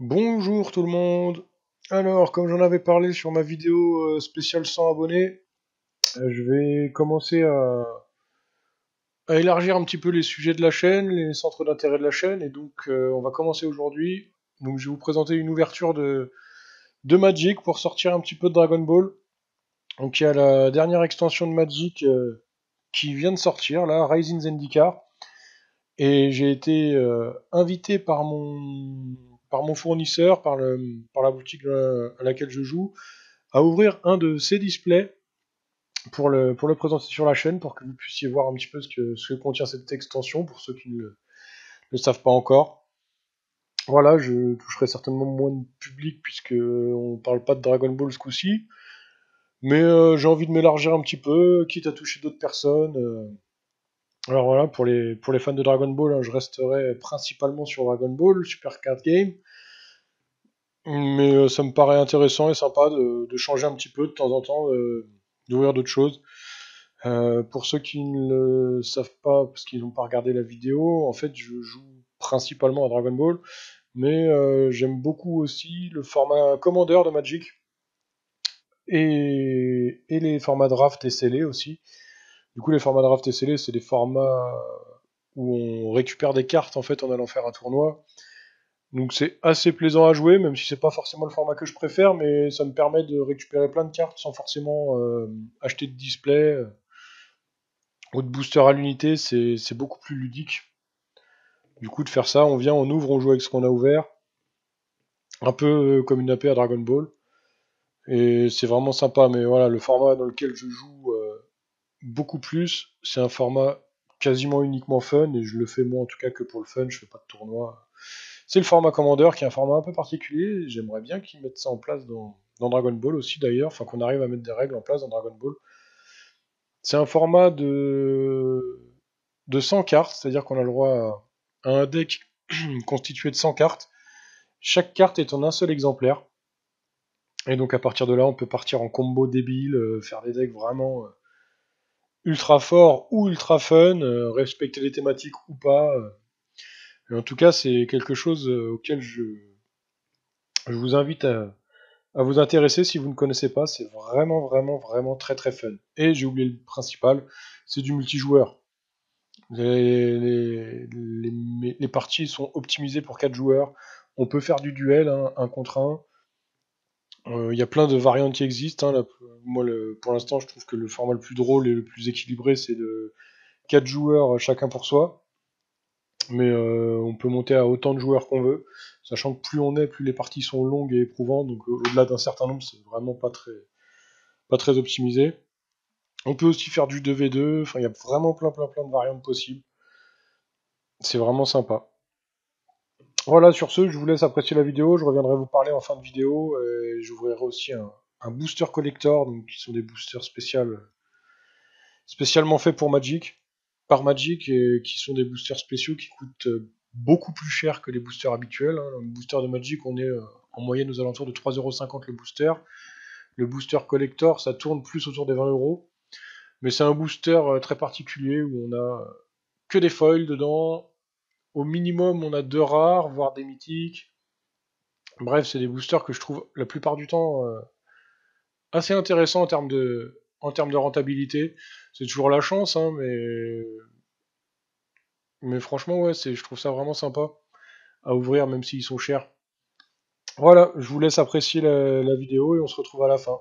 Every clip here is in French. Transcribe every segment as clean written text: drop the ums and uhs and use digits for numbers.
Bonjour tout le monde. Alors, comme j'en avais parlé sur ma vidéo spéciale 100 abonnés, je vais commencer à élargir un petit peu les sujets de la chaîne, les centres d'intérêt de la chaîne, et donc on va commencer aujourd'hui. Donc je vais vous présenter une ouverture de Magic pour sortir un petit peu de Dragon Ball. Donc il y a la dernière extension de Magic qui vient de sortir, là, Rising Zendikar. Et j'ai été invité par mon fournisseur, par la boutique à laquelle je joue, à ouvrir un de ces displays pour le présenter sur la chaîne, pour que vous puissiez voir un petit peu ce que contient cette extension, pour ceux qui ne le savent pas encore. Voilà, je toucherai certainement moins de public, puisque on parle pas de Dragon Ball ce coup-ci, mais j'ai envie de m'élargir un petit peu, quitte à toucher d'autres personnes. Alors voilà, pour les fans de Dragon Ball, hein, je resterai principalement sur Dragon Ball, Super Card Game. Mais ça me paraît intéressant et sympa de changer un petit peu de temps en temps, d'ouvrir d'autres choses. Pour ceux qui ne le savent pas, parce qu'ils n'ont pas regardé la vidéo, en fait, je joue principalement à Dragon Ball, mais j'aime beaucoup aussi le format Commander de Magic et les formats draft et scellé aussi. Du coup, les formats draft et scellé, c'est des formats où on récupère des cartes en fait en allant faire un tournoi. Donc c'est assez plaisant à jouer, même si c'est pas forcément le format que je préfère, mais ça me permet de récupérer plein de cartes sans forcément acheter de display ou de booster à l'unité, c'est beaucoup plus ludique. Du coup, de faire ça, on vient, on ouvre, on joue avec ce qu'on a ouvert, un peu comme une AP à Dragon Ball, et c'est vraiment sympa. Mais voilà, le format dans lequel je joue beaucoup plus, c'est un format quasiment uniquement fun, et je le fais moi en tout cas que pour le fun, je fais pas de tournoi. C'est le format Commander qui est un format un peu particulier. J'aimerais bien qu'ils mettent ça en place dans Dragon Ball aussi d'ailleurs, enfin qu'on arrive à mettre des règles en place dans Dragon Ball. C'est un format de 100 cartes, c'est-à-dire qu'on a le droit à un deck constitué de 100 cartes. Chaque carte est en un seul exemplaire. Et donc à partir de là, on peut partir en combo débile, faire des decks vraiment ultra forts ou ultra fun, respecter les thématiques ou pas. Et en tout cas, c'est quelque chose auquel je vous invite à vous intéresser si vous ne connaissez pas, c'est vraiment, vraiment, vraiment très très fun. Et j'ai oublié le principal, c'est du multijoueur. Les parties sont optimisées pour 4 joueurs. On peut faire du duel, hein, un contre un. Il y a plein de variantes qui existent. Hein. Moi, pour l'instant, je trouve que le format le plus drôle et le plus équilibré, c'est de 4 joueurs chacun pour soi. Mais on peut monter à autant de joueurs qu'on veut, sachant que plus on est, plus les parties sont longues et éprouvantes. Donc au-delà d'un certain nombre, c'est vraiment pas très optimisé. On peut aussi faire du 2v2, enfin il y a vraiment plein de variantes possibles. C'est vraiment sympa. Voilà, sur ce, je vous laisse apprécier la vidéo, je reviendrai vous parler en fin de vidéo, et j'ouvrirai aussi un booster collector, donc qui sont des boosters spécialement faits pour Magic, par Magic, et qui sont des boosters spéciaux qui coûtent beaucoup plus cher que les boosters habituels. Hein. Le booster de Magic, on est en moyenne aux alentours de 3,50€ le booster. Le booster collector, ça tourne plus autour des 20€. Mais c'est un booster très particulier où on a que des foils dedans. Au minimum, on a 2 rares, voire des mythiques. Bref, c'est des boosters que je trouve la plupart du temps assez intéressants en termes de rentabilité. C'est toujours la chance, hein, mais franchement, ouais, je trouve ça vraiment sympa à ouvrir, même s'ils sont chers. Voilà, je vous laisse apprécier la vidéo et on se retrouve à la fin.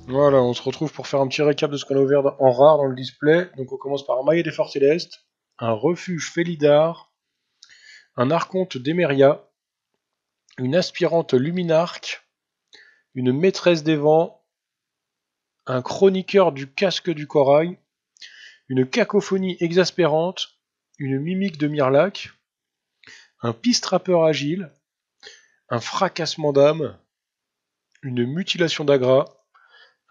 Voilà, on se retrouve pour faire un petit récap de ce qu'on a ouvert en rare dans le display. Donc on commence par un maillet des Forts Célestes, un refuge Félidar, un archonte d'Emeria, une aspirante Luminarque, une maîtresse des vents, un chroniqueur du casque du corail, une cacophonie exaspérante, une mimique de Mirlac, un pistrappeur agile, un fracassement d'âme, une mutilation d'Agra,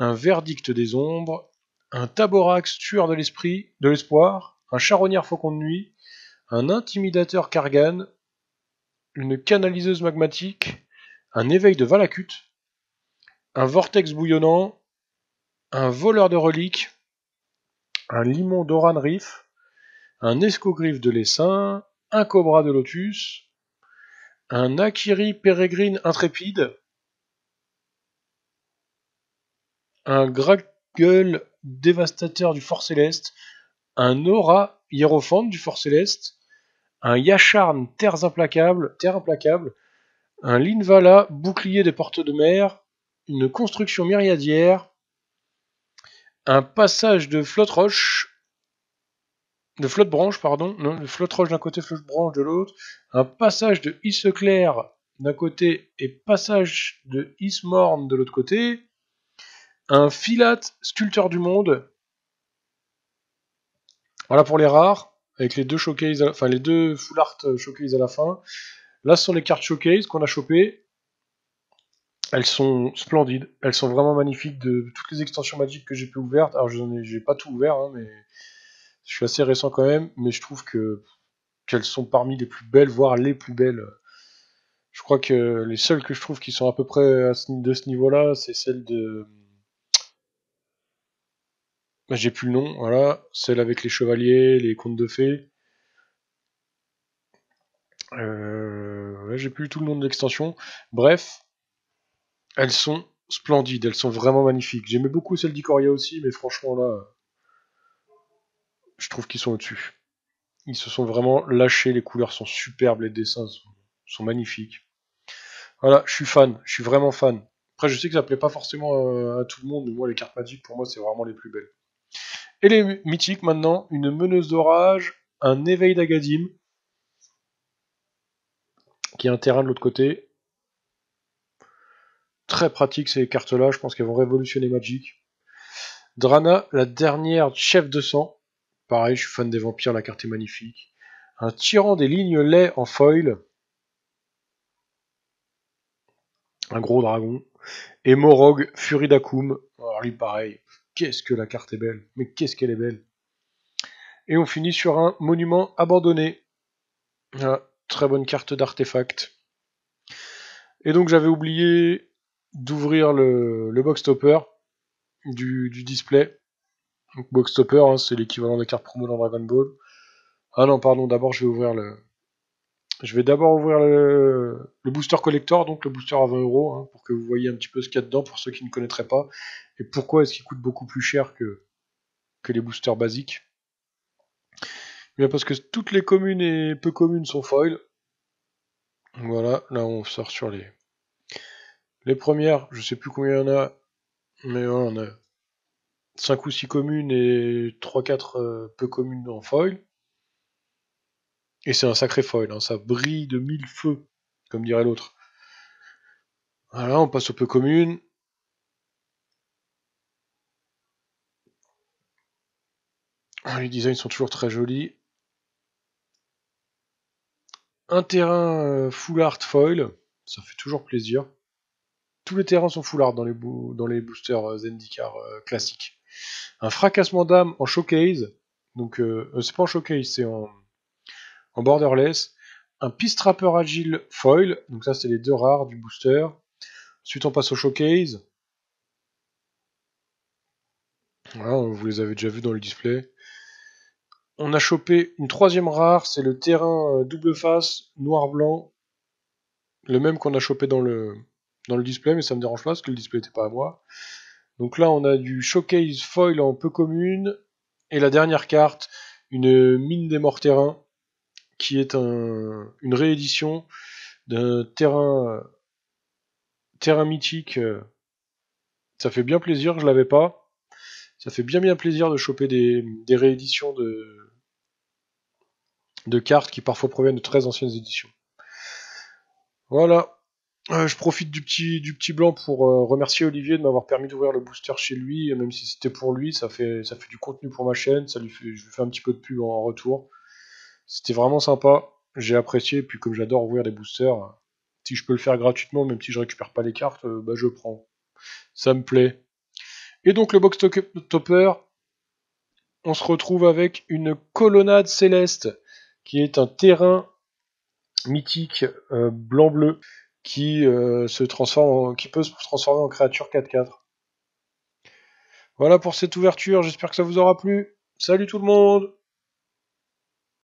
un verdict des ombres, un taborax tueur de l'esprit, de l'espoir, un charognard faucon de nuit, un intimidateur Kargan, une canaliseuse magmatique, un éveil de Valakut, un vortex bouillonnant, un voleur de reliques, un limon d'Oran Reef, un escogriffe de l'essaim, un cobra de lotus, un Akiri pérégrine intrépide, un Gragueul dévastateur du Fort Céleste, un Aura hiérophante du Fort Céleste, un Yasharn terre implacable, un Linvala bouclier des portes de mer, une construction myriadière, un passage de flotte-roche, de flotte-branche, pardon, non, de flotte-roche d'un côté, flotte-branche de l'autre, un passage de Isseclair d'un côté et passage de Ismorn de l'autre côté, un Filate sculpteur du monde, voilà pour les rares, avec les deux showcase, enfin les deux full art showcase à la fin. Là, ce sont les cartes showcase qu'on a chopées. Elles sont splendides, elles sont vraiment magnifiques de toutes les extensions magiques que j'ai pu ouvrir. Alors, j'ai pas tout ouvert, hein, mais je suis assez récent quand même, mais je trouve qu'elles sont parmi les plus belles, voire les plus belles. Je crois que les seules que je trouve qui sont à peu près de ce niveau-là, c'est celle de. J'ai plus le nom, voilà. Celle avec les chevaliers, les contes de fées. Ouais, j'ai plus tout le nom de l'extension. Bref, elles sont splendides, elles sont vraiment magnifiques. J'aimais beaucoup celle d'Ikoria aussi, mais franchement là, je trouve qu'ils sont au-dessus. Ils se sont vraiment lâchés, les couleurs sont superbes, les dessins sont magnifiques. Voilà, je suis fan, je suis vraiment fan. Après, je sais que ça plaît pas forcément à tout le monde, mais moi, les cartes magiques, pour moi, c'est vraiment les plus belles. Et les mythiques, maintenant, une meneuse d'orage, un éveil d'Agadim, qui est un terrain de l'autre côté. Très pratique ces cartes-là, je pense qu'elles vont révolutionner Magic. Drana, la dernière chef de sang. Pareil, je suis fan des vampires, la carte est magnifique. Un tyran des lignes lait en foil. Un gros dragon. Et Morog, Furie d'Akoum. Alors lui, pareil. Qu'est-ce que la carte est belle. Mais qu'est-ce qu'elle est belle. Et on finit sur un monument abandonné. Voilà, très bonne carte d'artefact. Et donc j'avais oublié d'ouvrir le box topper du display. Donc box topper, hein, c'est l'équivalent des cartes promo dans Dragon Ball. Ah non, pardon, d'abord je vais ouvrir le. Je vais d'abord ouvrir le booster collector, donc le booster à 20€, hein, pour que vous voyez un petit peu ce qu'il y a dedans pour ceux qui ne connaîtraient pas. Et pourquoi est-ce qu'il coûte beaucoup plus cher que les boosters basiques. Bien parce que toutes les communes et peu communes sont foil. Voilà, là on sort sur les premières, je sais plus combien il y en a, mais voilà, on a 5 ou 6 communes et 3-4 peu communes en foil. Et c'est un sacré foil, hein, ça brille de 1000 feux, comme dirait l'autre. Voilà, on passe aux peu communes. Les designs sont toujours très jolis. Un terrain full art foil, ça fait toujours plaisir. Tous les terrains sont full art dans les boosters Zendikar classiques. Un fracassement d'âme en showcase, donc c'est pas en showcase, c'est en borderless. Un pistrappeur agile foil, donc ça c'est les deux rares du booster. Ensuite on passe au showcase. Voilà, vous les avez déjà vus dans le display. On a chopé une troisième rare, c'est le terrain double face, noir-blanc. Le même qu'on a chopé dans le display, mais ça me dérange pas parce que le display n'était pas à moi. Donc là on a du showcase foil en peu commune. Et la dernière carte, une mine des morts terrains, qui est une réédition d'un terrain mythique Ça fait bien plaisir, je l'avais pas. Ça fait bien plaisir de choper des rééditions de cartes qui parfois proviennent de très anciennes éditions. Voilà. Je profite du petit blanc pour remercier Olivier de m'avoir permis d'ouvrir le booster chez lui, même si c'était pour lui, ça fait du contenu pour ma chaîne, je lui fais un petit peu de pub en retour. C'était vraiment sympa, j'ai apprécié, puis comme j'adore ouvrir des boosters, si je peux le faire gratuitement, même si je récupère pas les cartes, bah je prends. Ça me plaît. Et donc le box topper, on se retrouve avec une colonnade céleste, qui est un terrain mythique blanc-bleu qui qui peut se transformer en créature 4/4. Voilà pour cette ouverture, j'espère que ça vous aura plu. Salut tout le monde!